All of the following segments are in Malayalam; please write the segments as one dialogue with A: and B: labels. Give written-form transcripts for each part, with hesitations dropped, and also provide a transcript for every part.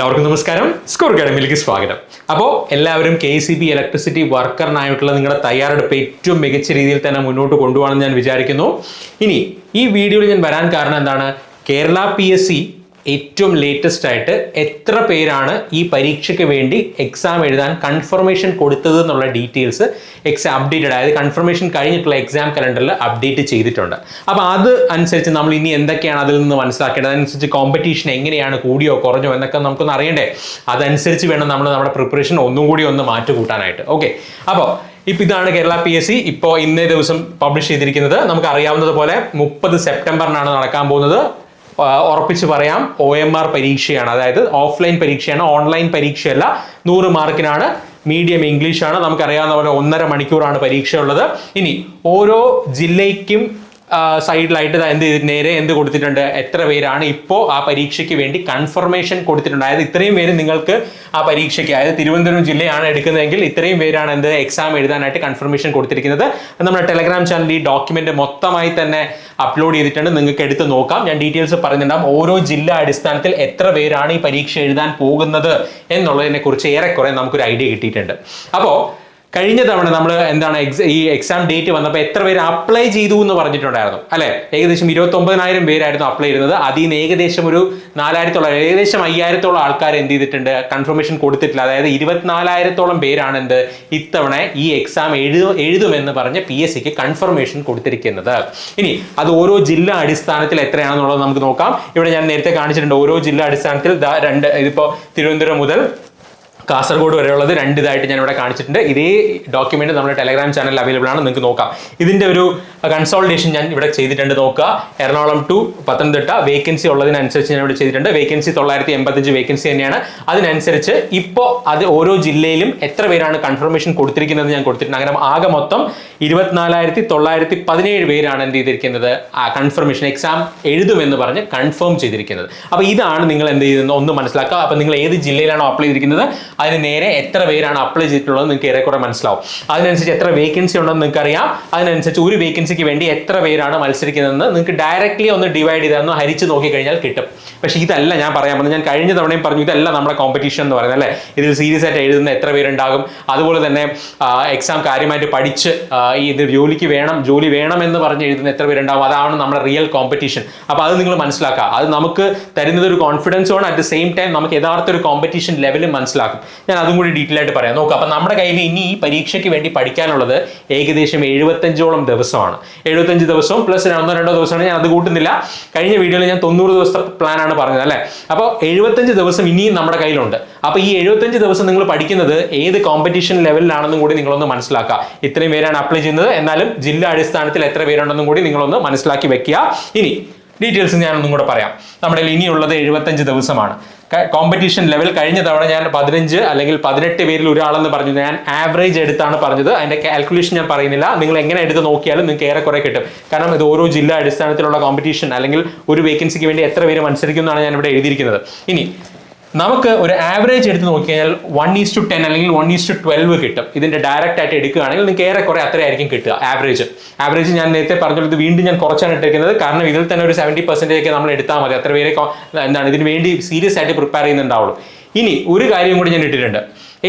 A: എല്ലാവർക്കും നമസ്കാരം. സ്കോർ അക്കാഡമിയിലേക്ക് സ്വാഗതം. അപ്പോൾ എല്ലാവരും KCB ഇലക്ട്രിസിറ്റി വർക്കറിനായിട്ടുള്ള നിങ്ങളുടെ തയ്യാറെടുപ്പ് ഏറ്റവും മികച്ച രീതിയിൽ തന്നെ മുന്നോട്ട് കൊണ്ടുപോകണമെന്ന് ഞാൻ വിചാരിക്കുന്നു. ഇനി ഈ വീഡിയോയിൽ ഞാൻ വരാൻ കാരണം എന്താണ്, കേരള PSC ഏറ്റവും ലേറ്റസ്റ്റ് ആയിട്ട് എത്ര പേരാണ് ഈ പരീക്ഷയ്ക്ക് വേണ്ടി എക്സാം എഴുതാൻ കൺഫർമേഷൻ കൊടുത്തത് എന്നുള്ള ഡീറ്റെയിൽസ് അപ്ഡേറ്റഡ്, അതായത് കൺഫർമേഷൻ കഴിഞ്ഞിട്ടുള്ള എക്സാം കലണ്ടറിൽ അപ്ഡേറ്റ് ചെയ്തിട്ടുണ്ട്. അപ്പോൾ അത് അനുസരിച്ച് നമ്മൾ ഇനി എന്തൊക്കെയാണ് അതിൽ നിന്ന് മനസ്സിലാക്കേണ്ടത്, അതനുസരിച്ച് കോമ്പറ്റീഷൻ എങ്ങനെയാണ്, കൂടിയോ കുറഞ്ഞോ എന്നൊക്കെ നമുക്കൊന്ന് അറിയണ്ടേ. അതനുസരിച്ച് വേണം നമ്മൾ നമ്മുടെ പ്രിപ്പറേഷൻ ഒന്നും കൂടി ഒന്ന് മാറ്റുകൂട്ടാനായിട്ട്. ഓക്കെ, അപ്പോൾ ഇതാണ് കേരള PSC ഇപ്പോൾ ഇന്നേ ദിവസം പബ്ലിഷ് ചെയ്തിരിക്കുന്നത്. നമുക്ക് അറിയാവുന്നത് പോലെ 30 സെപ്റ്റംബറിനാണ് നടക്കാൻ പോകുന്നത്. ഉറപ്പിച്ച് പറയാം, OMR പരീക്ഷയാണ്, അതായത് ഓഫ്ലൈൻ പരീക്ഷയാണ്, ഓൺലൈൻ പരീക്ഷയല്ല. 100 മാർക്കിനാണ്, മീഡിയം ഇംഗ്ലീഷാണ്. നമുക്കറിയാവുന്ന പോലെ 1.5 മണിക്കൂറാണ് പരീക്ഷ ഉള്ളത്. ഇനി ഓരോ ജില്ലയ്ക്കും സൈഡിലായിട്ട് നേരെ എന്ത് കൊടുത്തിട്ടുണ്ട്, എത്ര പേരാണ് ഇപ്പോൾ ആ പരീക്ഷയ്ക്ക് വേണ്ടി കൺഫർമേഷൻ കൊടുത്തിട്ടുണ്ട്. അതായത് ഇത്രയും പേര് നിങ്ങൾക്ക് ആ പരീക്ഷയ്ക്ക്, അതായത് തിരുവനന്തപുരം ജില്ലയാണ് എടുക്കുന്നതെങ്കിൽ ഇത്രയും പേരാണ് എന്ത് എക്സാം എഴുതാനായിട്ട് കൺഫർമേഷൻ കൊടുത്തിരിക്കുന്നത്. നമ്മുടെ ടെലഗ്രാം ചാനലിൽ ഈ ഡോക്യുമെന്റ് മൊത്തമായി തന്നെ അപ്ലോഡ് ചെയ്തിട്ടുണ്ട്, നിങ്ങൾക്ക് എടുത്ത് നോക്കാം. ഞാൻ ഡീറ്റെയിൽസ് പറയുന്നുണ്ടാവും. ഓരോ ജില്ലാ അടിസ്ഥാനത്തിൽ എത്ര പേരാണ് ഈ പരീക്ഷ എഴുതാൻ പോകുന്നത് എന്നുള്ളതിനെ കുറിച്ച് ഏറെക്കുറെ നമുക്കൊരു ഐഡിയ കിട്ടിയിട്ടുണ്ട്. അപ്പോൾ കഴിഞ്ഞ തവണ നമ്മൾ എന്താണ് ഈ എക്സാം ഡേറ്റ് വന്നപ്പോൾ എത്ര പേര് അപ്ലൈ ചെയ്തു എന്ന് പറഞ്ഞിട്ടുണ്ടായിരുന്നു അല്ലെ. ഏകദേശം 29,000 പേരായിരുന്നു അപ്ലൈ ചെയ്യുന്നത്. അതിൽ നിന്ന് ഏകദേശം ഒരു 4,000-ഓളം, ഏകദേശം 5,000-ഓളം ആൾക്കാർ എന്ത് ചെയ്തിട്ടുണ്ട്, കൺഫർമേഷൻ കൊടുത്തിട്ടില്ല. അതായത് 24,000-ഓളം പേരാണ് എന്ത് ഇത്തവണ ഈ എക്സാം എഴുതുമെന്ന് പറഞ്ഞ് PSCക്ക് കൺഫർമേഷൻ കൊടുത്തിരിക്കുന്നത്. ഇനി അത് ഓരോ ജില്ലാ അടിസ്ഥാനത്തിൽ എത്രയാണെന്നുള്ളത് നമുക്ക് നോക്കാം. ഇവിടെ ഞാൻ നേരത്തെ കാണിച്ചിട്ടുണ്ട്. ഓരോ ജില്ലാ അടിസ്ഥാനത്തിൽ ഇതിപ്പോ തിരുവനന്തപുരം മുതൽ കാസർഗോഡ് വരെയുള്ളത് 2 ഇതായിട്ട് ഞാൻ ഇവിടെ കാണിച്ചിട്ടുണ്ട്. ഇതേ ഡോക്യുമെന്റ് നമ്മുടെ ടെലഗ്രാം ചാനലിൽ അവൈലബിൾ ആണ്, നിങ്ങൾക്ക് നോക്കാം. ഇതിന്റെ ഒരു കൺസോൾട്ടേഷൻ ഞാൻ ഇവിടെ ചെയ്തിട്ടുണ്ട്, നോക്കുക. എറണാകുളം ടു പത്തനംതിട്ട വേക്കൻസി ഉള്ളതിനനുസരിച്ച് ഞാൻ ഇവിടെ ചെയ്തിട്ടുണ്ട്. വേക്കൻസി 985 വേക്കൻസി തന്നെയാണ്. അതിനനുസരിച്ച് ഇപ്പോൾ അത് ഓരോ ജില്ലയിലും എത്ര പേരാണ് കൺഫർമേഷൻ കൊടുത്തിരിക്കുന്നത് ഞാൻ കൊടുത്തിട്ടുണ്ട്. അങ്ങനെ ആകെ മൊത്തം 24,917 പേരാണ് എന്ത് ചെയ്തിരിക്കുന്നത്, കൺഫർമേഷൻ എക്സാം എഴുതുമെന്ന് പറഞ്ഞ് കൺഫേം ചെയ്തിരിക്കുന്നത്. അപ്പോൾ ഇതാണ് നിങ്ങൾ എന്ത് ചെയ്യുന്നത് ഒന്ന് മനസ്സിലാക്കുക. അപ്പോൾ നിങ്ങൾ ഏത് ജില്ലയിലാണോ അപ്ലൈ ചെയ്തിരിക്കുന്നത് അതിന് നേരെ എത്ര പേരാണ് അപ്ലൈ ചെയ്തിട്ടുള്ളത് നിങ്ങൾക്ക് ഏറെക്കുറെ മനസ്സിലാവും. അതിനനുസരിച്ച് എത്ര വേക്കൻസി ഉണ്ടെന്ന് നിങ്ങൾക്ക് അറിയാം. അതിനനുസരിച്ച് ഒരു വേക്കൻസിക്ക് വേണ്ടി എത്ര പേരാണ് മത്സരിക്കുന്നതെന്ന് നിങ്ങൾക്ക് ഡയറക്റ്റ്ലി ഒന്ന് ഡിവൈഡ് ചെയ്തൊന്ന് ഹരിച്ച് നോക്കിക്കഴിഞ്ഞാൽ കിട്ടും. പക്ഷേ ഇതല്ല ഞാൻ പറയാൻ പോകുന്നത്. ഞാൻ കഴിഞ്ഞ തവണയും പറഞ്ഞു, ഇതല്ല നമ്മുടെ കോമ്പറ്റീഷൻ എന്ന് പറയുന്നത് അല്ലേ. ഇതിൽ സീരിയസ് ആയിട്ട് എഴുതുന്ന എത്ര പേരുണ്ടാകും, അതുപോലെ തന്നെ എക്സാം കാര്യമായിട്ട് പഠിച്ച് ഇത് ജോലി വേണം എന്ന് പറഞ്ഞ് എഴുതുന്ന എത്ര പേരുണ്ടാകും, അതാണ് നമ്മുടെ റിയൽ കോമ്പറ്റീഷൻ. അപ്പോൾ അത് നിങ്ങൾ മനസ്സിലാക്കുക. അത് നമുക്ക് തരുന്നത് ഒരു കോൺഫിഡൻസ് ആണ്, അറ്റ് ദ സെയിം ടൈം നമുക്ക് യഥാർത്ഥ ഒരു കോമ്പറ്റീഷൻ ലെവലും മനസ്സിലാക്കും. ഞാൻ അതും കൂടി ഡീറ്റെയിൽ ആയിട്ട് പറയാം. നോക്കാം. അപ്പോൾ നമ്മുടെ കയ്യിൽ ഇനി ഈ പരീക്ഷയ്ക്ക് വേണ്ടി പഠിക്കാനുള്ളത് ഏകദേശം 75ഓളം ദിവസമാണ്. 75 ദിവസവും പ്ലസ് 1-2 ദിവസമാണ്. ഞാൻ അത് കൂട്ടുന്നില്ല. കഴിഞ്ഞ വീഡിയോയിൽ ഞാൻ 90 ദിവസത്തെ പ്ലാനാണ് പറഞ്ഞത് അല്ലേ. അപ്പോൾ 75 ദിവസം ഇനിയും നമ്മുടെ കയ്യിലുണ്ട്. അപ്പോൾ ഈ 75 ദിവസം നിങ്ങൾ പഠിക്കുന്നത് ഏത് കോമ്പറ്റീഷൻ ലെവലിലാണെന്നും കൂടി നിങ്ങളൊന്ന് മനസ്സിലാക്കുക. ഇത്രയും പേരാണ് അപ്ലൈ ചെയ്യുന്നത്, എന്നാലും ജില്ലാ അടിസ്ഥാനത്തിൽ എത്ര പേരുണ്ടെന്നും കൂടി നിങ്ങളൊന്ന് മനസ്സിലാക്കി വെക്കുക. ഇനി ഡീറ്റെയിൽസ് ഞാനൊന്നും കൂടെ പറയാം. നമ്മുടെ ഇനിയുള്ളത് 75 ദിവസമാണ്. കോമ്പറ്റീഷൻ ലെവൽ കഴിഞ്ഞ തവണ ഞാൻ 15 അല്ലെങ്കിൽ 18 പേരിൽ ഒരാളെന്ന് പറഞ്ഞു. ഞാൻ ആവറേജ് എടുത്താണ് പറഞ്ഞത്. അതിന്റെ കാൽക്കുലേഷൻ ഞാൻ പറയുന്നില്ല. നിങ്ങൾ എങ്ങനെ എടുത്ത് നോക്കിയാലും നിങ്ങൾക്ക് ഏറെക്കുറെ കിട്ടും. കാരണം ഇത് ഓരോ ജില്ലാ അടിസ്ഥാനത്തിലുള്ള കോമ്പറ്റീഷൻ, അല്ലെങ്കിൽ ഒരു വേക്കൻസിക്ക് വേണ്ടി എത്ര പേര് മത്സരിക്കുന്നതാണ് ഞാൻ ഇവിടെ എഴുതിയിരിക്കുന്നത്. ഇനി നമുക്ക് ഒരു ആവറേജ് എടുത്ത് നോക്കിക്കഴിഞ്ഞാൽ 1:10 അല്ലെങ്കിൽ 1:12 കിട്ടും. ഇതിന്റെ ഡയറക്റ്റ് ആയിട്ട് എടുക്കുകയാണെങ്കിൽ നിങ്ങൾക്ക് ഏറെക്കുറെ അത്രയായിരിക്കും കിട്ടുക. ആവറേജ് ഞാൻ നേരത്തെ പറഞ്ഞത് വീണ്ടും ഞാൻ കുറച്ചാണ് ഇട്ടിരിക്കുന്നത്. കാരണം ഇതിൽ തന്നെ ഒരു 70% ഒക്കെ നമ്മൾ എടുത്താൽ മതി. അത്ര പേരെ ഇതിന് വേണ്ടി സീരിയസ് ആയിട്ട് പ്രിപ്പയർ ചെയ്യുന്നുണ്ടാവുള്ളൂ. ഇനി ഒരു കാര്യം കൂടി ഞാൻ ഇട്ടിട്ടുണ്ട്.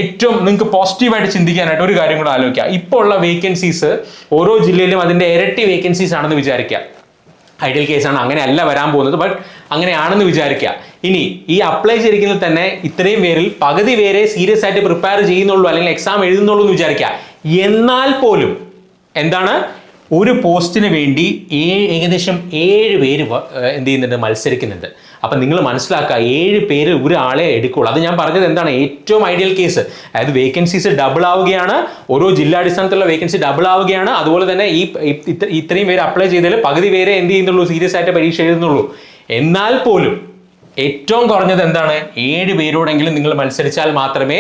A: ഏറ്റവും നിങ്ങൾക്ക് പോസിറ്റീവായിട്ട് ചിന്തിക്കാനായിട്ട് ഒരു കാര്യം കൂടെ ആലോചിക്കുക. ഇപ്പോൾ ഉള്ള വേക്കൻസീസ് ഓരോ ജില്ലയിലും അതിന്റെ ഇരട്ടി വേക്കൻസീസ് ആണെന്ന് വിചാരിക്കുക. ഐഡിയൽ കേസാണ്, അങ്ങനെയല്ല വരാൻ പോകുന്നത്, ബട്ട് അങ്ങനെയാണെന്ന് വിചാരിക്കുക. ഇനി ഈ അപ്ലൈ ചെയ്തിരിക്കുന്നത് തന്നെ ഇത്രയും പേരിൽ പകുതി പേരെ സീരിയസ് ആയിട്ട് പ്രിപ്പയർ ചെയ്യുന്നുള്ളൂ അല്ലെങ്കിൽ എക്സാം എഴുതുന്നുള്ളൂ എന്ന് വിചാരിക്കുക. എന്നാൽ പോലും എന്താണ്, ഒരു പോസ്റ്റിന് വേണ്ടി ഏകദേശം 7 പേര് എന്ത് ചെയ്യുന്നുണ്ട്, മത്സരിക്കുന്നുണ്ട്. അപ്പം നിങ്ങൾ മനസ്സിലാക്കുക, 7 പേര് ഒരാളെ എടുക്കുള്ളൂ. അത് ഞാൻ പറഞ്ഞത് എന്താണ്, ഏറ്റവും ഐഡിയൽ കേസ്. അതായത് വേക്കൻസീസ് ഡബിൾ ആവുകയാണ്, ഓരോ ജില്ലാടിസ്ഥാനത്തുള്ള വേക്കൻസി ഡബിൾ ആവുകയാണ്. അതുപോലെ തന്നെ ഇത്രയും പേര് അപ്ലൈ ചെയ്തതിൽ പകുതി പേരെ എന്ത് ചെയ്യുന്നുള്ളൂ, സീരിയസ് ആയിട്ട് പരീക്ഷ എഴുതുന്നുള്ളൂ. എന്നാൽ പോലും ഏറ്റവും കുറഞ്ഞത് എന്താണ്, 7 പേരോടെങ്കിലും നിങ്ങൾ മത്സരിച്ചാൽ മാത്രമേ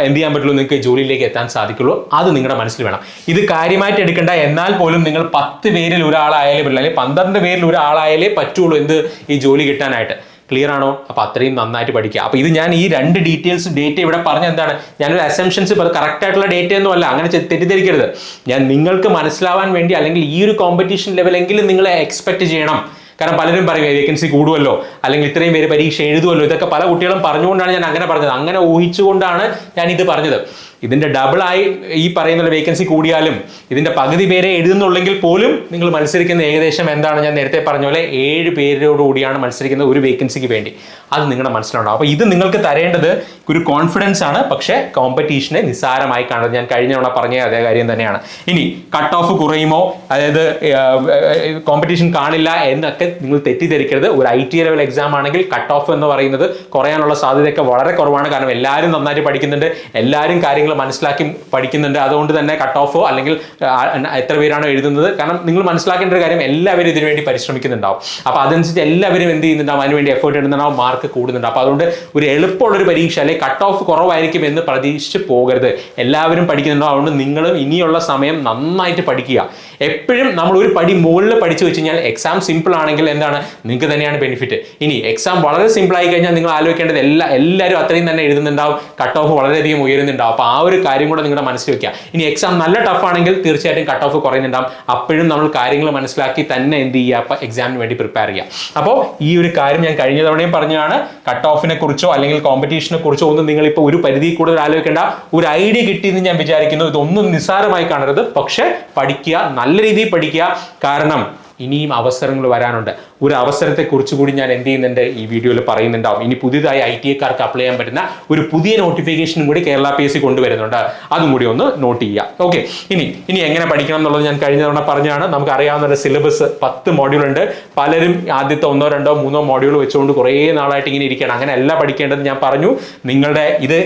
A: എന്ത് ചെയ്യാൻ പറ്റുള്ളൂ, നിങ്ങൾക്ക് ജോലിയിലേക്ക് എത്താൻ സാധിക്കുള്ളൂ. അത് നിങ്ങളുടെ മനസ്സിൽ വേണം. ഇത് കാര്യമായിട്ട് എടുക്കേണ്ട. എന്നാൽ പോലും നിങ്ങൾ 10 പേരിൽ ഒരാളായാലേ പറ്റില്ല, അല്ലെങ്കിൽ 12 പേരിൽ ഒരാളായാലേ പറ്റുള്ളൂ ഈ ജോലി കിട്ടാനായിട്ട്. ക്ലിയർ ആണോ? അപ്പോൾ അത്രയും നന്നായിട്ട് പഠിക്കുക. അപ്പോൾ ഇത് ഞാൻ ഈ 2 ഡേറ്റ് ഇവിടെ പറഞ്ഞ എന്താണ്, ഞാനൊരു അസംഷൻസ് കറക്റ്റ് ആയിട്ടുള്ള ഡേറ്റ ഒന്നും അല്ല, അങ്ങനെ തെറ്റിദ്ധരിക്കരുത്. ഞാൻ നിങ്ങൾക്ക് മനസ്സിലാവാൻ വേണ്ടി, അല്ലെങ്കിൽ ഈ ഒരു കോമ്പറ്റീഷൻ ലെവലെങ്കിലും നിങ്ങൾ എക്സ്പെക്ട് ചെയ്യണം. കാരണം പലരും പറയും വേക്കൻസി കൂടുമല്ലോ, അല്ലെങ്കിൽ ഇത്രയും പേര് പരീക്ഷ എഴുതുമല്ലോ, ഇതൊക്കെ പല കുട്ടികളും പറഞ്ഞുകൊണ്ടാണ് ഞാൻ അങ്ങനെ പറഞ്ഞത്. അങ്ങനെ ഊഹിച്ചുകൊണ്ടാണ് ഞാൻ ഇത് പറഞ്ഞത്. ഇതിന്റെ ഡബിളായി ഈ പറയുന്ന വേക്കൻസി കൂടിയാലും ഇതിന്റെ പകുതി പേരെ എഴുതുന്നുള്ളെങ്കിൽ പോലും നിങ്ങൾ മത്സരിക്കുന്ന ഏകദേശം എന്താണ്, ഞാൻ നേരത്തെ പറഞ്ഞ പോലെ 7 പേരോടുകൂടിയാണ് മത്സരിക്കുന്നത് ഒരു വേക്കൻസിക്ക് വേണ്ടി. അത് നിങ്ങളുടെ മനസ്സിലുണ്ടാവും. അപ്പോൾ ഇത് നിങ്ങൾക്ക് തരേണ്ടത് ഒരു കോൺഫിഡൻസ് ആണ്, പക്ഷേ കോമ്പറ്റീഷനെ നിസ്സാരമായി കാണുന്നത്. ഞാൻ കഴിഞ്ഞ തവണ പറഞ്ഞ അതേ കാര്യം തന്നെയാണ്. ഇനി കട്ട് ഓഫ് കുറയുമോ, അതായത് കോമ്പറ്റീഷൻ കാണില്ല എന്നൊക്കെ നിങ്ങൾ തെറ്റിദ്ധരിക്കരുത്. ഒരു IT ലെവൽ എക്സാം ആണെങ്കിൽ കട്ട് ഓഫ് എന്ന് പറയുന്നത് കുറയാനുള്ള സാധ്യതയൊക്കെ വളരെ കുറവാണ്. കാരണം എല്ലാവരും നന്നായിട്ട് പഠിക്കുന്നുണ്ട്, എല്ലാവരും കാര്യങ്ങൾ മനസ്സിലാക്കി പഠിക്കുന്നുണ്ട്. അതുകൊണ്ട് തന്നെ കട്ട് ഓഫോ അല്ലെങ്കിൽ എത്ര പേരാണോ എഴുതുന്നത്, കാരണം നിങ്ങൾ മനസ്സിലാക്കേണ്ട ഒരു കാര്യം എല്ലാവരും ഇതിനു വേണ്ടി പരിശ്രമിക്കുന്നുണ്ടാവും. അപ്പോൾ അതനുസരിച്ച് എല്ലാവരും എന്ത് ചെയ്യുന്നുണ്ടാവും, അതിനുവേണ്ടി എഫേർട്ട് ഇടുന്നുണ്ടാവും, മാർക്ക് കൂടുന്നുണ്ട്. അപ്പോൾ അതുകൊണ്ട് ഒരു എളുപ്പമുള്ളൊരു പരീക്ഷ അല്ലെങ്കിൽ കട്ട് ഓഫ് കുറവായിരിക്കും എന്ന് പ്രതീക്ഷിച്ച് പോകരുത്. എല്ലാവരും പഠിക്കുന്നുണ്ടാവും. അതുകൊണ്ട് നിങ്ങളും ഇനിയുള്ള സമയം നന്നായിട്ട് പഠിക്കുക. എപ്പോഴും നമ്മൾ ഒരു പടി മുകളിൽ പഠിച്ചു വെച്ച് കഴിഞ്ഞാൽ എക്സാം സിമ്പിൾ ആണെങ്കിൽ എന്താണ്, നിങ്ങൾക്ക് തന്നെയാണ് ബെനിഫിറ്റ്. ഇനി എക്സാം വളരെ സിമ്പിൾ ആയി കഴിഞ്ഞാൽ നിങ്ങൾ ആലോചിക്കേണ്ടത് എല്ലാവരും അത്രയും തന്നെ എഴുതുന്നുണ്ടാവും, കട്ട് ഓഫ് വളരെയധികം ഉയരുന്നുണ്ടാവും. അപ്പോൾ ആ ഒരു കാര്യം കൂടെ നിങ്ങളുടെ മനസ്സിൽ വെക്കുക. ഇനി എക്സാം നല്ല ടഫ് ആണെങ്കിൽ തീർച്ചയായിട്ടും കട്ട് ഓഫ് കുറയുന്നുണ്ടാവും. അപ്പോഴും നമ്മൾ കാര്യങ്ങൾ മനസ്സിലാക്കി തന്നെ എന്ത് ചെയ്യുക, അപ്പോൾ എക്സാമിന് വേണ്ടി പ്രിപ്പയർ ചെയ്യുക. അപ്പോൾ ഈ ഒരു കാര്യം ഞാൻ കഴിഞ്ഞ തവണയും പറഞ്ഞതാണ്. കട്ട് ഓഫിനെ കുറിച്ചോ അല്ലെങ്കിൽ കോമ്പറ്റീഷനെ കുറിച്ചോ ഒന്നും നിങ്ങളിപ്പോൾ ഒരു പരിധി കൂടുതൽ ആലോചിക്കേണ്ട. ഒരു ഐഡിയ കിട്ടിയെന്ന് ഞാൻ വിചാരിക്കുന്നു. ഇതൊന്നും നിസ്സാരമായി കാണരുത്, പക്ഷെ പഠിക്കുക, നല്ല രീതിയിൽ പഠിക്കുക. കാരണം ഇനിയും അവസരങ്ങൾ വരാനുണ്ട്. ഒരു അവസരത്തെക്കുറിച്ച് കൂടി ഞാൻ എന്ത് ചെയ്യുന്നുണ്ട്, ഈ വീഡിയോയിൽ പറയുന്നുണ്ടാവും. ഇനി പുതിയതായി ITA-ക്കാർക്ക് അപ്ലൈ ചെയ്യാൻ പറ്റുന്ന ഒരു പുതിയ നോട്ടിഫിക്കേഷനും കൂടി കേരള PSC കൊണ്ടുവരുന്നുണ്ട്. അതും കൂടി ഒന്ന് നോട്ട് ചെയ്യുക. ഓക്കെ, ഇനി എങ്ങനെ പഠിക്കണം എന്നുള്ളത് ഞാൻ കഴിഞ്ഞ തവണ പറഞ്ഞാണ്. നമുക്ക് അറിയാവുന്ന ഒരു സിലബസ് 10 മോഡ്യൂൾ ഉണ്ട്. പലരും ആദ്യത്തെ 1, 2, 3 മോഡ്യൂൾ വെച്ചുകൊണ്ട് കുറേ നാളായിട്ട് ഇങ്ങനെ ഇരിക്കണം. അങ്ങനെ അല്ല പഠിക്കേണ്ടത്. ഞാൻ പറഞ്ഞു, നിങ്ങളുടെ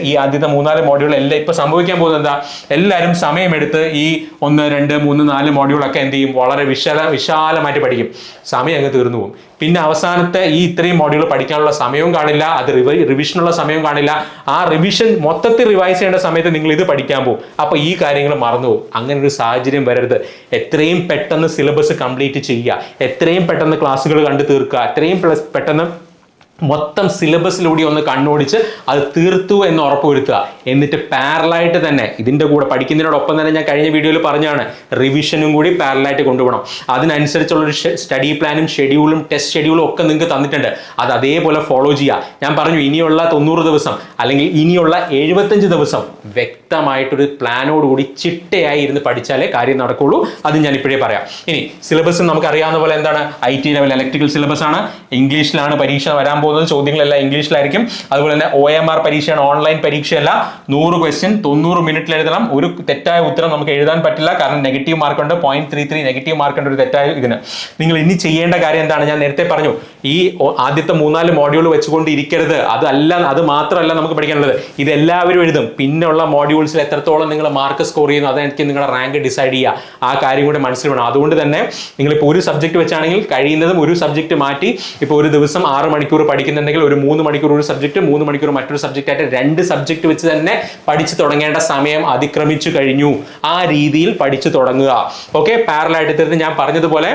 A: ഈ ആദ്യത്തെ 3-4 മോഡ്യൂൾ എല്ലാം ഇപ്പൊ സംഭവിക്കാൻ പോകുന്നത് എന്താ, എല്ലാവരും സമയമെടുത്ത് ഈ 1, 2, 3, 4 മോഡ്യൂളൊക്കെ എന്ത് ചെയ്യും, വളരെ വിശാലമായിട്ട് പഠിക്കും. സമയം അങ്ങ് തീർന്നു പോകും. പിന്നെ അവസാനത്തെ ഈ ഇത്രയും മോഡ്യൂൾ പഠിക്കാനുള്ള സമയവും കാണില്ല, അത് റിവിഷനുള്ള സമയവും കാണില്ല. ആ റിവിഷൻ മൊത്തത്തിൽ റിവൈസ് ചെയ്യേണ്ട സമയത്ത് നിങ്ങൾ ഇത് പഠിക്കാൻ പോകും. അപ്പൊ ഈ കാര്യങ്ങൾ മറന്നു പോകും. അങ്ങനെ ഒരു സാഹചര്യം വരരുത്. എത്രയും പെട്ടെന്ന് സിലബസ് കംപ്ലീറ്റ് ചെയ്യുക, എത്രയും പെട്ടെന്ന് ക്ലാസ്സുകൾ കണ്ടു തീർക്കുക, എത്രയും പെട്ടെന്ന് മൊത്തം സിലബസിലൂടെ ഒന്ന് കണ്ണോടിച്ച് അത് തീർത്തു എന്ന് ഉറപ്പുവരുത്തുക. എന്നിട്ട് പാരലായിട്ട് തന്നെ ഇതിൻ്റെ കൂടെ പഠിക്കുന്നതിനോടൊപ്പം തന്നെ ഞാൻ കഴിഞ്ഞ വീഡിയോയിൽ പറഞ്ഞാണ്, റിവിഷനും കൂടി പാരലായിട്ട് കൊണ്ടുപോകണം. അതിനനുസരിച്ചുള്ളൊരു സ്റ്റഡി പ്ലാനും ഷെഡ്യൂളും ടെസ്റ്റ് ഷെഡ്യൂളും ഒക്കെ നിങ്ങൾക്ക് തന്നിട്ടുണ്ട്. അത് അതേപോലെ ഫോളോ ചെയ്യുക. ഞാൻ പറഞ്ഞു, ഇനിയുള്ള 90 ദിവസം അല്ലെങ്കിൽ ഇനിയുള്ള 75 ദിവസം വ്യക്തമായിട്ടൊരു പ്ലാനോടുകൂടി ചിട്ടയായി ഇരുന്ന് പഠിച്ചാലേ കാര്യം നടക്കുള്ളൂ. അത് ഞാൻ ഇപ്പോഴേ പറയാം. ഇനി സിലബസ് നമുക്ക് അറിയാവുന്ന പോലെ എന്താണ്, IT ലെവൽ ഇലക്ട്രിക്കൽ സിലബസ് ആണ്. ഇംഗ്ലീഷിലാണ് പരീക്ഷ വരാൻ പോകുന്നത്. ചോദ്യങ്ങളെല്ലാം ഇംഗ്ലീഷിലായിരിക്കും. അതുപോലെ തന്നെ OMR പരീക്ഷയാണ്, ഓൺലൈൻ പരീക്ഷയല്ല. 100 ക്വസ്റ്റ്യൻ 90 മിനിറ്റിൽ എഴുതണം. ഒരു തെറ്റായ ഉത്തരം നമുക്ക് എഴുതാൻ പറ്റില്ല, കാരണം നെഗറ്റീവ് മാർക്കുണ്ട്. 0.33 നെഗറ്റീവ് മാർക്കുണ്ട് ഒരു തെറ്റായ ഇതിന്. നിങ്ങൾ ഇനി ചെയ്യേണ്ട കാര്യം എന്താണ്, ഞാൻ നേരത്തെ പറഞ്ഞു, ഈ ആദ്യത്തെ 3-4 മോഡ്യൂൾ വെച്ചുകൊണ്ട് ഇരിക്കരുത്. അത് മാത്രമല്ല നമുക്ക് പഠിക്കാനുള്ളത്. ഇതെല്ലാവരും എഴുതും. പിന്നെയുള്ള മോഡ്യൂൾസിൽ എത്രത്തോളം നിങ്ങൾ മാർക്ക് സ്കോർ ചെയ്യുന്നു, അതെനിക്ക് നിങ്ങളുടെ റാങ്ക് ഡിസൈഡ് ചെയ്യുക. ആ കാര്യം കൂടെ മനസ്സിൽ വേണം. അതുകൊണ്ട് തന്നെ നിങ്ങളിപ്പോൾ ഒരു സബ്ജക്ട് വെച്ചാണെങ്കിൽ കഴിയുന്നതും ഒരു സബ്ജക്ട് മാറ്റി, ഇപ്പോൾ ഒരു ദിവസം 6 മണിക്കൂർ പഠിക്കുന്നുണ്ടെങ്കിൽ ഒരു 3 മണിക്കൂർ ഒരു സബ്ജക്ട്, 3 മണിക്കൂർ മറ്റൊരു സബ്ജക്റ്റ് ആയിട്ട് 2 സബ്ജക്ട് വെച്ച് തന്നെ പഠിച്ചു തുടങ്ങേണ്ട സമയം അതിക്രമിച്ചു കഴിഞ്ഞു. ആ രീതിയിൽ പഠിച്ചു തുടങ്ങുക. ഓക്കെ, പാരലായിട്ട് തീർന്ന് ഞാൻ പറഞ്ഞതുപോലെ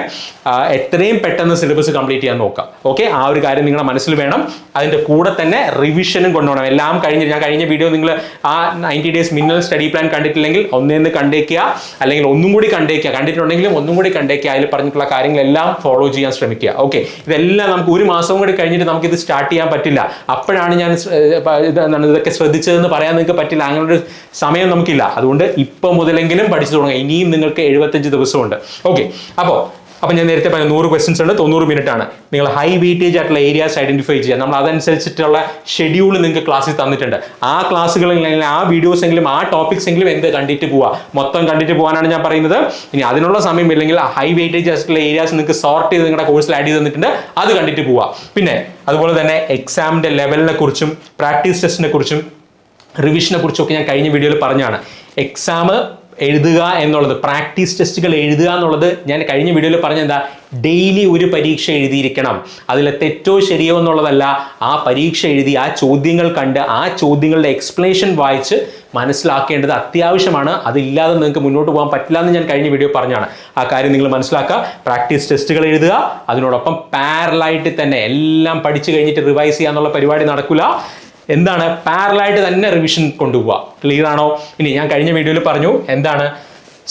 A: എത്രയും പെട്ടെന്ന് സിലബസ് കംപ്ലീറ്റ് ചെയ്യാൻ നോക്കാം. ഓക്കെ, ആ ഒരു കാര്യം നിങ്ങളുടെ മനസ്സിൽ വേണം. അതിൻ്റെ കൂടെ തന്നെ റിവിഷനും കൊണ്ടുപോകണം. എല്ലാം ഞാൻ കഴിഞ്ഞ വീഡിയോ നിങ്ങൾ ആ 90 ഡേയ്സ് മിനിമം സ്റ്റഡി പ്ലാൻ കണ്ടിട്ടില്ലെങ്കിൽ ഒന്നേന്ന് കണ്ടേക്കുക, അല്ലെങ്കിൽ ഒന്നും കൂടി കണ്ടേക്കുക. കണ്ടിട്ടുണ്ടെങ്കിലും ഒന്നും കൂടി കണ്ടേക്കുക. അതിൽ പറഞ്ഞിട്ടുള്ള കാര്യങ്ങളെല്ലാം ഫോളോ ചെയ്യാൻ ശ്രമിക്കുക. ഓക്കെ, ഇതെല്ലാം നമുക്ക് ഒരു മാസം കൂടി കഴിഞ്ഞിട്ട് നമുക്കിത് സ്റ്റാർട്ട് ചെയ്യാൻ പറ്റില്ല. അപ്പോഴാണ് ഞാൻ ഇതൊക്കെ ശ്രദ്ധിച്ചതെന്ന് പറയാൻ നിങ്ങൾക്ക് പറ്റില്ല. അങ്ങനൊരു സമയം നമുക്കില്ല. അതുകൊണ്ട് ഇപ്പം മുതലെങ്കിലും പഠിച്ചു തുടങ്ങുക. ഇനിയും നിങ്ങൾക്ക് 75 ദിവസമുണ്ട്. ഓക്കെ, അപ്പോൾ ഞാൻ നേരത്തെ പറഞ്ഞ 100 ക്വസ്റ്റ്യൻസ് ഉണ്ട്, 90 മിനിറ്റ് ആണ്. നിങ്ങൾ ഹൈ വെയിറ്റേജ് ആയിട്ടുള്ള ഏരിയാസ് ഐഡന്റിഫൈ ചെയ്യുക. നമ്മൾ അതനുസരിച്ചിട്ടുള്ള ഷെഡ്യൂൾ നിങ്ങൾക്ക് ക്ലാസ്സിൽ തന്നിട്ടുണ്ട്. ആ ക്ലാസ്സുകളിൽ ആ വീഡിയോസ് എങ്കിലും ആ ടോപ്പിക്സ് എങ്കിലും കണ്ടിട്ട് പോവുക. മൊത്തം കണ്ടിട്ട് പോകാനാണ് ഞാൻ പറയുന്നത്. ഇനി അതിനുള്ള സമയം ഇല്ലെങ്കിൽ ഹൈ വെയിറ്റേജ് ആയിട്ടുള്ള ഏരിയാസ് നിങ്ങൾക്ക് സോർട്ട് ചെയ്ത് നിങ്ങളുടെ കോഴ്സിൽ ആഡ് ചെയ്ത് തന്നിട്ടുണ്ട്, അത് കണ്ടിട്ട് പോവുക. പിന്നെ അതുപോലെ തന്നെ എക്സാമിന്റെ ലെവലിനെ കുറിച്ചും പ്രാക്ടീസ് ടെസ്റ്റിനെ കുറിച്ചും റിവിഷനെ കുറിച്ചും ഒക്കെ ഞാൻ കഴിഞ്ഞ വീഡിയോയിൽ പറഞ്ഞാണ്. എക്സാം എഴുതുക എന്നുള്ളത്, പ്രാക്ടീസ് ടെസ്റ്റുകൾ എഴുതുക എന്നുള്ളത് ഞാൻ കഴിഞ്ഞ വീഡിയോയിൽ പറഞ്ഞെന്താ, ഡെയിലി ഒരു പരീക്ഷ എഴുതിയിരിക്കണം. അതിലെ തെറ്റോ ശരിയോ എന്നുള്ളതല്ല, ആ പരീക്ഷ എഴുതി ആ ചോദ്യങ്ങൾ കണ്ട് ആ ചോദ്യങ്ങളുടെ എക്സ്പ്ലനേഷൻ വായിച്ച് മനസ്സിലാക്കേണ്ടത് അത്യാവശ്യമാണ്. അതില്ലാതെ നിങ്ങൾക്ക് മുന്നോട്ട് പോകാൻ പറ്റില്ല എന്ന് ഞാൻ കഴിഞ്ഞ വീഡിയോ പറഞ്ഞാണ്. ആ കാര്യം നിങ്ങൾ മനസ്സിലാക്കുക. പ്രാക്ടീസ് ടെസ്റ്റുകൾ എഴുതുക, അതിനോടൊപ്പം പാരലായിട്ട് തന്നെ എല്ലാം പഠിച്ചു കഴിഞ്ഞിട്ട് റിവൈസ് ചെയ്യുക എന്നുള്ള പരിപാടി നടക്കില്ല. പാരലായിട്ട് തന്നെ റിവിഷൻ കൊണ്ടുപോവുക. ക്ലിയർ ആണോ? ഇനി ഞാൻ കഴിഞ്ഞ വീഡിയോയിൽ പറഞ്ഞു എന്താണ്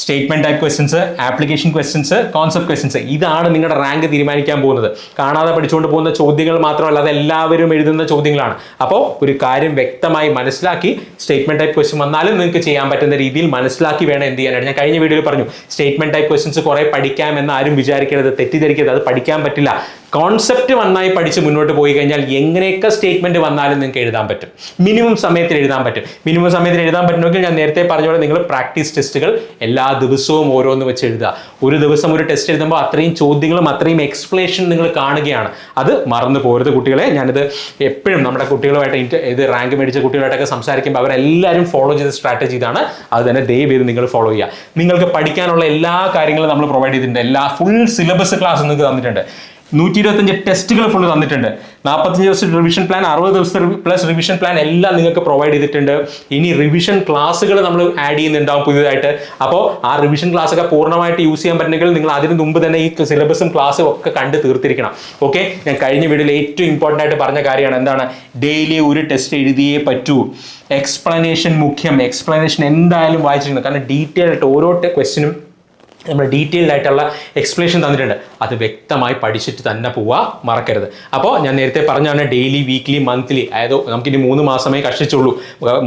A: statement type questions, application questions, concept questions, ഇതാണ് നിങ്ങളുടെ റാങ്ക് തീരുമാനിക്കാൻ പോകുന്നത്. കാണാതെ പഠിച്ചുകൊണ്ട് പോകുന്ന ചോദ്യങ്ങൾ മാത്രമല്ല, അത് എല്ലാവരും എഴുതുന്ന ചോദ്യങ്ങളാണ്. അപ്പോൾ ഒരു കാര്യം വ്യക്തമായി മനസ്സിലാക്കി, സ്റ്റേറ്റ്മെന്റ് ടൈപ്പ് ക്വസ്റ്റ്യൻ വന്നാലും നിങ്ങൾക്ക് ചെയ്യാൻ പറ്റുന്ന രീതിയിൽ മനസ്സിലാക്കി വേണം എന്ത് ചെയ്യാനായിട്ട്. ഞാൻ കഴിഞ്ഞ വീഡിയോയിൽ പറഞ്ഞു, സ്റ്റേറ്റ്മെന്റ് ടൈപ്പ് ക്വസ്റ്റ്യൻസ് കുറെ പഠിക്കാമെന്ന് ആരും വിചാരിക്കരുത്, തെറ്റിദ്ധരിക്കരുത്. അത് പഠിക്കാൻ പറ്റില്ല. കോൺസെപ്റ്റ് നന്നായി പഠിച്ച് മുന്നോട്ട് പോയി കഴിഞ്ഞാൽ എങ്ങനെയൊക്കെ സ്റ്റേറ്റ്മെന്റ് വന്നാലും നിങ്ങൾക്ക് എഴുതാൻ പറ്റും. മിനിമം സമയത്തിൽ എഴുതാൻ പറ്റും. മിനിമം സമയത്തിൽ എഴുതാൻ പറ്റുമെങ്കിൽ ഞാൻ നേരത്തെ പറഞ്ഞ പോലെ നിങ്ങൾ പ്രാക്ടീസ് ടെസ്റ്റുകൾ എല്ലാ ദിവസവും ഓരോന്ന് വെച്ച് എഴുതുക. ഒരു ദിവസം ഒരു ടെസ്റ്റ് എഴുതുമ്പോൾ അത്രയും ചോദ്യങ്ങളും അത്രയും എക്സ്പ്ലനേഷൻ നിങ്ങൾ കാണുകയാണ്. അത് മറന്നു പോരുത് കുട്ടികളെ. ഞാനിത് എപ്പോഴും നമ്മുടെ കുട്ടികളുമായിട്ട് ഇത് റാങ്ക് മേടിച്ച കുട്ടികളായിട്ടൊക്കെ സംസാരിക്കുമ്പോൾ അവരെല്ലാവരും ഫോളോ ചെയ്ത സ്ട്രാറ്റജി ഇതാണ്. അത് തന്നെ ദയവ് ചെയ്ത് നിങ്ങൾ ഫോളോ ചെയ്യുക. നിങ്ങൾക്ക് പഠിക്കാനുള്ള എല്ലാ കാര്യങ്ങളും നമ്മൾ പ്രൊവൈഡ് ചെയ്തിട്ടുണ്ട്. എല്ലാ ഫുൾ സിലബസ് ക്ലാസ് നിങ്ങൾക്ക് തന്നിട്ടുണ്ട്. 125 ടെസ്റ്റുകൾ ഫുൾ തന്നിട്ടുണ്ട്. 45 ദിവസം റിവിഷൻ പ്ലാൻ, 60 ദിവസം പ്ലസ് റിവിഷൻ പ്ലാൻ എല്ലാം നിങ്ങൾക്ക് പ്രൊവൈഡ് ചെയ്തിട്ടുണ്ട്. ഇനി റിവിഷൻ ക്ലാസ്സുകൾ നമ്മൾ ആഡ് ചെയ്യുന്നുണ്ടാവും പുതിയതായിട്ട്. അപ്പോൾ ആ റിവിഷൻ ക്ലാസ് ഒക്കെ പൂർണ്ണമായിട്ട് യൂസ് ചെയ്യാൻ പറ്റുന്നെങ്കിൽ നിങ്ങൾ അതിന് മുമ്പ് തന്നെ ഈ സിലബസും ക്ലാസ്സും ഒക്കെ കണ്ട് തീർത്തിരിക്കണം. ഓക്കെ, ഞാൻ കഴിഞ്ഞ വീഡിയോയിൽ ഏറ്റവും ഇമ്പോർട്ടൻ്റ് ആയിട്ട് പറഞ്ഞ കാര്യമാണ് എന്താണ്, ഡെയിലി ഒരു ടെസ്റ്റ് എഴുതിയേ പറ്റൂ. എക്സ്പ്ലനേഷൻ മുഖ്യം. എക്സ്പ്ലനേഷൻ എന്തായാലും വായിച്ചിരിക്കണം. കാരണം ഡീറ്റെയിൽ ആയിട്ട് ഓരോ ക്വസ്റ്റിനും നമ്മൾ ഡീറ്റെയിൽഡ് ആയിട്ടുള്ള എക്സ്പ്ലനേഷൻ തന്നിട്ടുണ്ട്. അത് വ്യക്തമായി പഠിച്ചിട്ട് തന്നെ പോവുക, മറക്കരുത്. അപ്പോൾ ഞാൻ നേരത്തെ പറഞ്ഞാണ് ഡെയിലി, വീക്ക്ലി, മന്ത്ലി, അതായത് നമുക്കിനി 3 മാസമേ കഷ്ടിച്ചുള്ളൂ.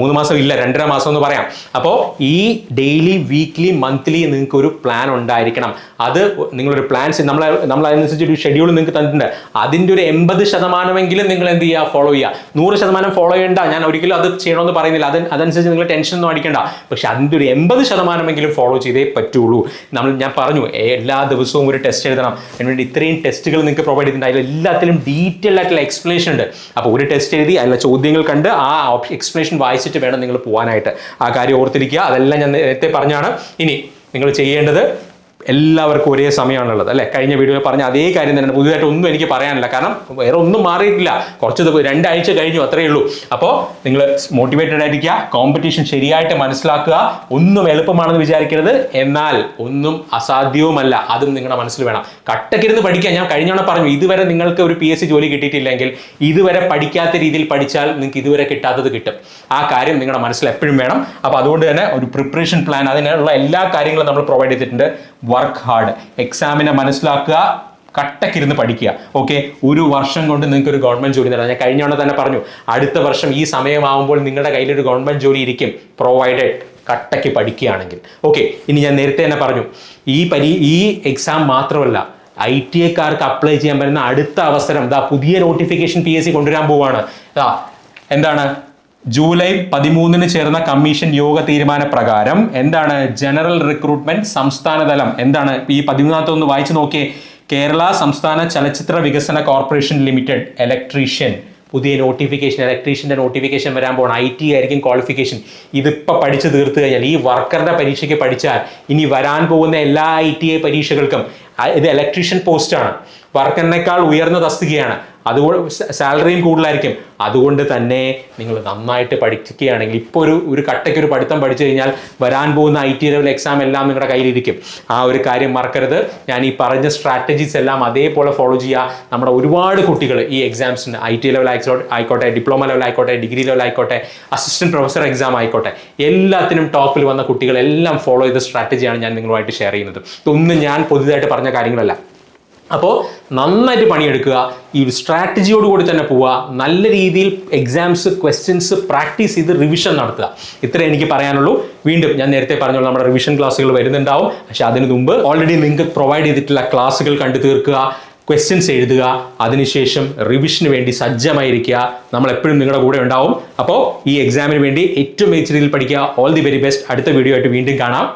A: 3 മാസം ഇല്ല, 2.5 മാസം എന്ന് പറയാം. അപ്പോൾ ഈ ഡെയിലി, വീക്ക്ലി, മന്ത്ലി നിങ്ങൾക്ക് ഒരു പ്ലാൻ ഉണ്ടായിരിക്കണം. അത് നിങ്ങളൊരു പ്ലാൻ നമ്മൾ അതിനനുസരിച്ച് ഒരു ഷെഡ്യൂൾ നിങ്ങൾക്ക് തന്നിട്ടുണ്ട്. അതിൻ്റെ ഒരു 80% നിങ്ങൾ എന്ത് ചെയ്യുക, ഫോളോ ചെയ്യുക. 100% ഫോളോ ചെയ്യേണ്ട, ഞാൻ ഒരിക്കലും അത് ചെയ്യണമെന്ന് പറയുന്നില്ല. അതനുസരിച്ച് നിങ്ങൾ ടെൻഷൻ ഒന്നും അടിക്കേണ്ട. പക്ഷെ അതിൻ്റെ ഒരു 80% ഫോളോ ചെയ്തേ പറ്റുള്ളൂ. ഞാൻ പറഞ്ഞു എല്ലാ ദിവസവും ഒരു ടെസ്റ്റ് എഴുതണം. അതിനുവേണ്ടി ഇത്രയും ടെസ്റ്റുകൾ നിങ്ങൾക്ക് പ്രൊവൈഡ് ചെയ്തിട്ടുണ്ട്. അതിൽ എല്ലാത്തിലും ഡീറ്റെയിൽ ആയിട്ടുള്ള എക്സ്പ്ലനേഷൻ ഉണ്ട്. അപ്പോൾ ഒരു ടെസ്റ്റ് എഴുതി അതിലെ ചോദ്യങ്ങൾ കണ്ട് ആ എക്സ്പ്ലനേഷൻ വായിച്ചിട്ട് വേണം നിങ്ങൾ പോകാനായിട്ട്. ആ കാര്യം ഓർത്തിരിക്കുക. അതെല്ലാം ഞാൻ നേരത്തെ പറഞ്ഞാണ്. ഇനി നിങ്ങൾ ചെയ്യേണ്ടത്, എല്ലാവർക്കും ഒരേ സമയമാണുള്ളത് അല്ലേ. കഴിഞ്ഞ വീഡിയോയിൽ പറഞ്ഞ അതേ കാര്യം തന്നെ, പുതിയതായിട്ട് ഒന്നും എനിക്ക് പറയാനില്ല. കാരണം വേറെ ഒന്നും മാറിയിട്ടില്ല. 2 ആഴ്ച കഴിഞ്ഞു, അത്രയേ ഉള്ളൂ. അപ്പോൾ നിങ്ങൾ മോട്ടിവേറ്റഡ് ആയിരിക്കുക, കോമ്പറ്റീഷൻ ശരിയായിട്ട് മനസ്സിലാക്കുക. ഒന്നും എളുപ്പമാണെന്ന് വിചാരിക്കരുത്, എന്നാൽ ഒന്നും അസാധ്യവുമല്ല. അതും നിങ്ങളുടെ മനസ്സിൽ വേണം. കട്ടക്കിരുന്ന് പഠിക്കുക. ഞാൻ കഴിഞ്ഞ പറഞ്ഞു, ഇതുവരെ നിങ്ങൾക്ക് ഒരു PSC ജോലി കിട്ടിയിട്ടില്ലെങ്കിൽ ഇതുവരെ പഠിക്കാത്ത രീതിയിൽ പഠിച്ചാൽ നിങ്ങൾക്ക് ഇതുവരെ കിട്ടാത്തത് കിട്ടും. ആ കാര്യം നിങ്ങളുടെ മനസ്സിൽ എപ്പോഴും വേണം. അപ്പോൾ അതുകൊണ്ട് തന്നെ ഒരു പ്രിപ്പറേഷൻ പ്ലാൻ, അതിനുള്ള എല്ലാ കാര്യങ്ങളും നമ്മൾ പ്രൊവൈഡ് ചെയ്തിട്ടുണ്ട്. വർക്ക് ഹാർഡ്, എക്സാമിനെ മനസ്സിലാക്കുക, കട്ടക്കിരുന്ന് പഠിക്കുക. ഓക്കെ, 1 വർഷം കൊണ്ട് നിങ്ങൾക്ക് ഒരു ഗവൺമെന്റ് ജോലി നേടാം. ഞാൻ കഴിഞ്ഞ തവണ തന്നെ പറഞ്ഞു, അടുത്ത വർഷം ഈ സമയമാകുമ്പോൾ നിങ്ങളുടെ കയ്യിലൊരു ഗവൺമെന്റ് ജോലി ഇരിക്കും, പ്രൊവൈഡഡ് കട്ടയ്ക്ക് പഠിക്കുകയാണെങ്കിൽ. ഓക്കെ, ഇനി ഞാൻ നേരത്തെ തന്നെ പറഞ്ഞു, ഈ എക്സാം മാത്രമല്ല, ITA-കാർക്ക് അപ്ലൈ ചെയ്യാൻ പറ്റുന്ന അടുത്ത അവസരം പുതിയ നോട്ടിഫിക്കേഷൻ PSC കൊണ്ടുവരാൻ പോവുകയാണ്. എന്താണ്, ജൂലൈ 13 ചേർന്ന കമ്മീഷൻ യോഗ തീരുമാന പ്രകാരം എന്താണ്, ജനറൽ റിക്രൂട്ട്മെന്റ് സംസ്ഥാനതലം എന്താണ്, ഈ 13 ഒന്ന് വായിച്ചു നോക്കിയേ. കേരള സംസ്ഥാന ചലച്ചിത്ര വികസന കോർപ്പറേഷൻ ലിമിറ്റഡ് ഇലക്ട്രീഷ്യൻ പുതിയ നോട്ടിഫിക്കേഷൻ, ഇലക്ട്രീഷ്യൻ്റെ നോട്ടിഫിക്കേഷൻ വരാൻ പോകണം. IT ആയിരിക്കും ക്വാളിഫിക്കേഷൻ. ഇതിപ്പോൾ പഠിച്ച് തീർത്ത് കഴിഞ്ഞാൽ, ഈ വർക്കറുടെ പരീക്ഷയ്ക്ക് പഠിച്ചാൽ ഇനി വരാൻ പോകുന്ന എല്ലാ ITA പരീക്ഷകൾക്കും ഇത് ഇലക്ട്രീഷ്യൻ പോസ്റ്റാണ്. വർക്കറിനേക്കാൾ ഉയർന്ന തസ്തികയാണ്. അതുകൊണ്ട് സാലറിയും കൂടുതലായിരിക്കും. അതുകൊണ്ട് തന്നെ നിങ്ങൾ നന്നായിട്ട് പഠിക്കുകയാണെങ്കിൽ, ഇപ്പോൾ ഒരു കട്ടയ്ക്കൊരു പഠിത്തം പഠിച്ചു കഴിഞ്ഞാൽ വരാൻ പോകുന്ന IT ലെവൽ എക്സാം എല്ലാം നിങ്ങളുടെ കയ്യിലിരിക്കും. ആ ഒരു കാര്യം മറക്കരുത്. ഞാൻ ഈ പറഞ്ഞ സ്ട്രാറ്റജീസ് എല്ലാം അതേപോലെ ഫോളോ ചെയ്യുക. നമ്മുടെ ഒരുപാട് കുട്ടികൾ ഈ എക്സാംസിന് IT ലെവൽ ആയിക്കോട്ടെ, ഡിപ്ലോമ ലെവൽ ആയിക്കോട്ടെ, ഡിഗ്രി ലെവൽ ആയിക്കോട്ടെ, അസിസ്റ്റന്റ് പ്രൊഫസർ എക്സാം ആയിക്കോട്ടെ, എല്ലാത്തിനും ടോപ്പിൽ വന്ന കുട്ടികളെല്ലാം ഫോളോ ചെയ്ത സ്ട്രാറ്റജിയാണ് ഞാൻ നിങ്ങളുമായിട്ട് ഷെയർ ചെയ്യുന്നത്. ഇതൊന്നും ഞാൻ പുതുതായിട്ട് പറഞ്ഞ കാര്യങ്ങളല്ല. അപ്പോൾ നന്നായിട്ട് പണിയെടുക്കുക. ഈ സ്ട്രാറ്റജിയോടുകൂടി തന്നെ പോവുക. നല്ല രീതിയിൽ എക്സാംസ്, ക്വസ്റ്റ്യൻസ് പ്രാക്ടീസ് ചെയ്ത് റിവിഷൻ നടത്തുക. ഇത്രേ എനിക്ക് പറയാനുള്ളൂ. വീണ്ടും ഞാൻ നേരത്തെ പറഞ്ഞോളൂ, നമ്മുടെ റിവിഷൻ ക്ലാസ്സുകൾ വരുന്നുണ്ടാവും. പക്ഷെ അതിന് മുമ്പ് ഓൾറെഡി നിങ്ങൾക്ക് പ്രൊവൈഡ് ചെയ്തിട്ടുള്ള ക്ലാസ്സുകൾ കണ്ടു തീർക്കുക, ക്വസ്റ്റ്യൻസ് എഴുതുക, അതിനുശേഷം റിവിഷന് വേണ്ടി സജ്ജമായിരിക്കുക. നമ്മൾ എപ്പോഴും നിങ്ങളുടെ കൂടെ ഉണ്ടാവും. അപ്പോൾ ഈ എക്സാമിന് വേണ്ടി ഏറ്റവും മികച്ച രീതിയിൽ പഠിക്കുക. All the very best. അടുത്ത വീഡിയോ ആയിട്ട് വീണ്ടും കാണാം.